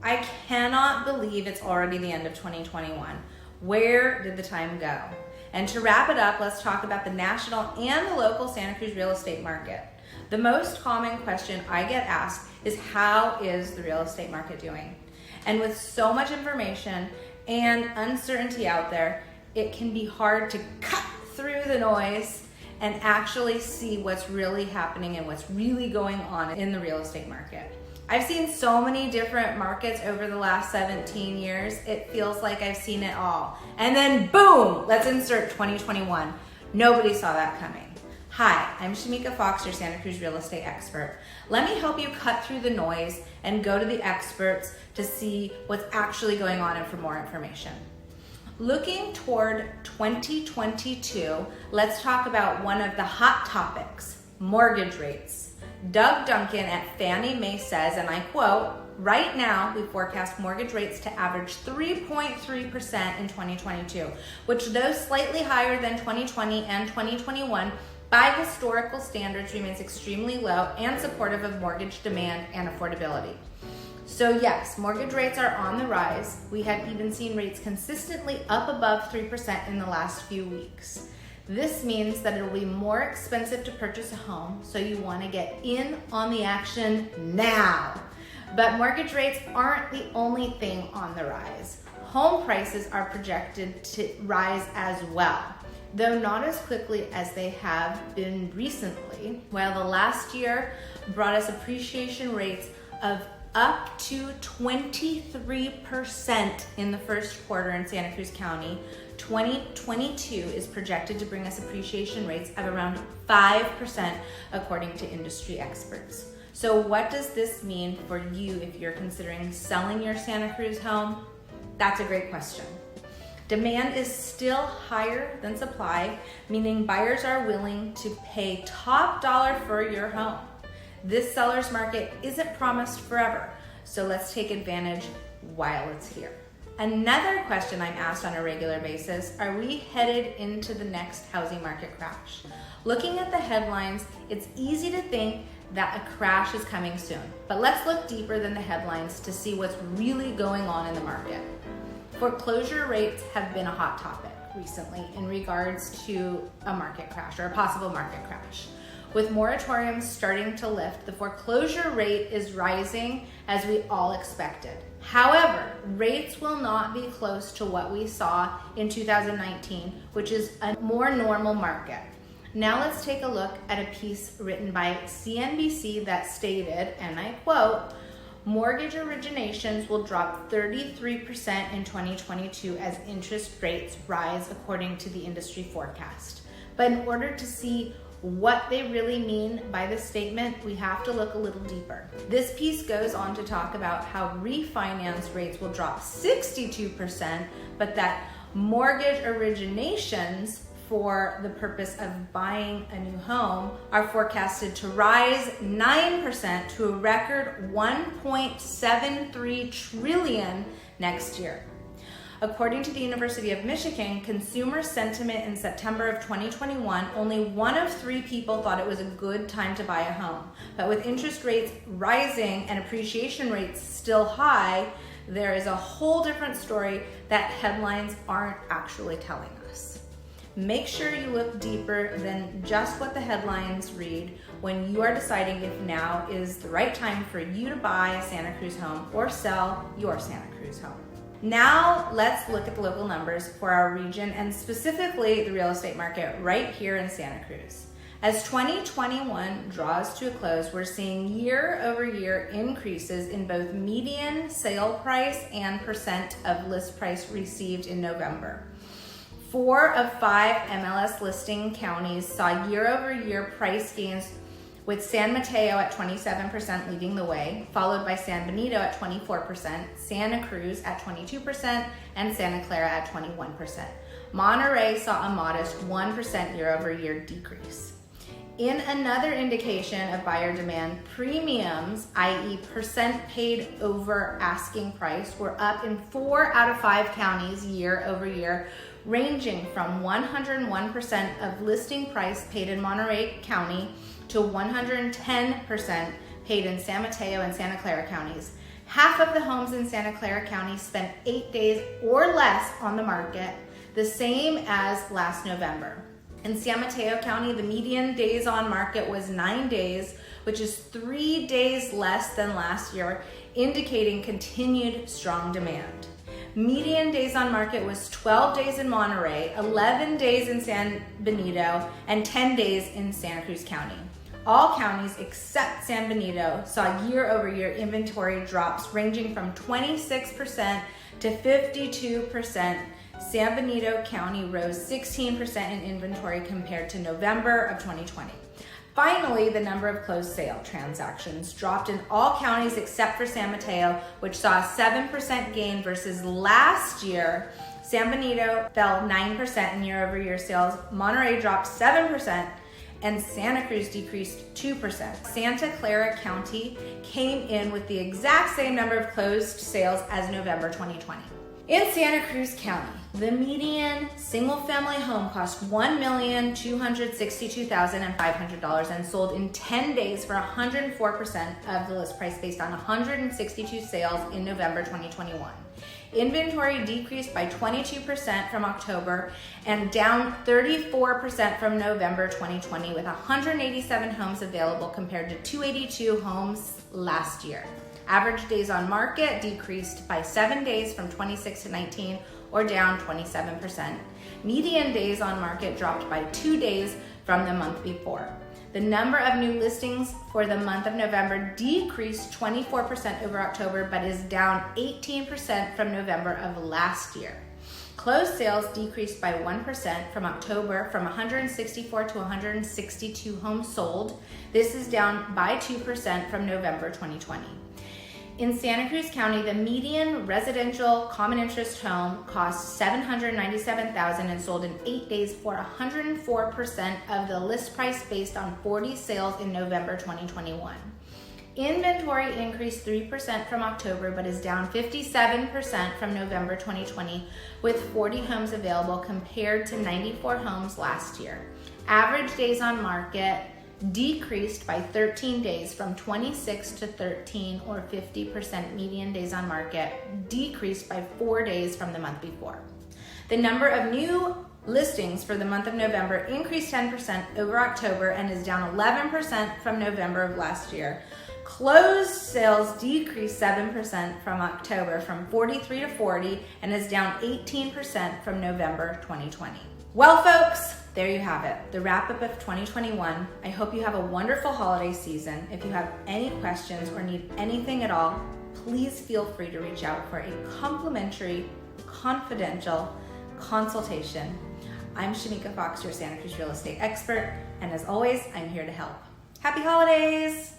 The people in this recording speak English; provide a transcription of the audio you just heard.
I cannot believe it's already the end of 2021. Where did the time go? And to wrap it up, let's talk about the national and the local Santa Cruz real estate market. The most common question I get asked is, how is the real estate market doing? And with so much information and uncertainty out there, it can be hard to cut through the noise and actually see what's really happening and what's really going on in the real estate market. I've seen so many different markets over the last 17 years. It feels like I've seen it all. And then boom, let's insert 2021. Nobody saw that coming. Hi, I'm Shemeika Fox, your Santa Cruz real estate expert. Let me help you cut through the noise and go to the experts to see what's actually going on and for more information. Looking toward 2022, let's talk about one of the hot topics, mortgage rates. Doug Dunkin at Fannie Mae says, and I quote, "Right now, we forecast mortgage rates to average 3.3% in 2022, which though slightly higher than 2020 and 2021, by historical standards remains extremely low and supportive of mortgage demand and affordability." So yes, mortgage rates are on the rise. We have even seen rates consistently up above 3% in the last few weeks. This means that it will be more expensive to purchase a home, so you want to get in on the action now. But mortgage rates aren't the only thing on the rise. Home prices are projected to rise as well, though not as quickly as they have been recently. While the last year brought us appreciation rates of up to 23% in the first quarter in Santa Cruz County, 2022 is projected to bring us appreciation rates of around 5% according to industry experts. So what does this mean for you if you're considering selling your Santa Cruz home? That's a great question. Demand is still higher than supply, meaning buyers are willing to pay top dollar for your home. This seller's market isn't promised forever, so let's take advantage while it's here. Another question I'm asked on a regular basis, are we headed into the next housing market crash? Looking at the headlines, it's easy to think that a crash is coming soon, but let's look deeper than the headlines to see what's really going on in the market. Foreclosure rates have been a hot topic recently in regards to a market crash or a possible market crash. With moratoriums starting to lift, the foreclosure rate is rising as we all expected. However, rates will not be close to what we saw in 2019, which is a more normal market. Now let's take a look at a piece written by CNBC that stated, and I quote, "Mortgage originations will drop 33% in 2022 as interest rates rise according to the industry forecast." But in order to see what they really mean by this statement, we have to look a little deeper. This piece goes on to talk about how refinance rates will drop 62%, but that mortgage originations for the purpose of buying a new home are forecasted to rise 9% to a record 1.73 trillion next year. According to the University of Michigan, consumer sentiment in September of 2021, only 1 of 3 people thought it was a good time to buy a home. But with interest rates rising and appreciation rates still high, there is a whole different story that headlines aren't actually telling us. Make sure you look deeper than just what the headlines read when you are deciding if now is the right time for you to buy a Santa Cruz home or sell your Santa Cruz home. Now let's look at the local numbers for our region and specifically the real estate market right here in Santa Cruz. As 2021 draws to a close, we're seeing year-over-year increases in both median sale price and percent of list price received in November. 4 of 5 MLS listing counties saw year-over-year price gains, with San Mateo at 27% leading the way, followed by San Benito at 24%, Santa Cruz at 22%, and Santa Clara at 21%. Monterey saw a modest 1% year-over-year decrease. In another indication of buyer demand, premiums, i.e. percent paid over asking price, were up in 4 out of 5 counties year-over-year, ranging from 101% of listing price paid in Monterey County to 110% paid in San Mateo and Santa Clara counties. Half of the homes in Santa Clara County spent 8 days or less on the market, the same as last November. In San Mateo County, the median days on market was 9 days, which is 3 days less than last year, indicating continued strong demand. Median days on market was 12 days in Monterey, 11 days in San Benito, and 10 days in Santa Cruz County. All counties except San Benito saw year-over-year inventory drops ranging from 26% to 52%. San Benito County rose 16% in inventory compared to November of 2020. Finally, the number of closed sale transactions dropped in all counties except for San Mateo, which saw a 7% gain versus last year. San Benito fell 9% in year-over-year sales, Monterey dropped 7%, and Santa Cruz decreased 2%. Santa Clara County came in with the exact same number of closed sales as November 2020. In Santa Cruz County, the median single-family home cost $1,262,500 and sold in 10 days for 104% of the list price based on 162 sales in November 2021. Inventory decreased by 22% from October and down 34% from November 2020, with 187 homes available compared to 282 homes last year. Average days on market decreased by 7 days from 26 to 19, or down 27%. Median days on market dropped by 2 days from the month before. The number of new listings for the month of November decreased 24% over October, but is down 18% from November of last year. Closed sales decreased by 1% from October, from 164 to 162 homes sold. This is down by 2% from November 2020. In Santa Cruz County, the median residential common interest home cost $797,000 and sold in 8 days for 104% of the list price based on 40 sales in November 2021. Inventory increased 3% from October, but is down 57% from November 2020, with 40 homes available compared to 94 homes last year. Average days on market decreased by 13 days from 26 to 13, or 50%. Median days on market decreased by 4 days from the month before. The number of new listings for the month of November increased 10% over October and is down 11% from November of last year. Closed sales decreased 7% from October, from 43 to 40, and is down 18% from November 2020. Well, folks, there you have it, the wrap-up of 2021. I hope you have a wonderful holiday season. If you have any questions or need anything at all, please feel free to reach out for a complimentary, confidential consultation. I'm Shemeika Fox, your Santa Cruz Real Estate expert, and as always, I'm here to help. Happy holidays!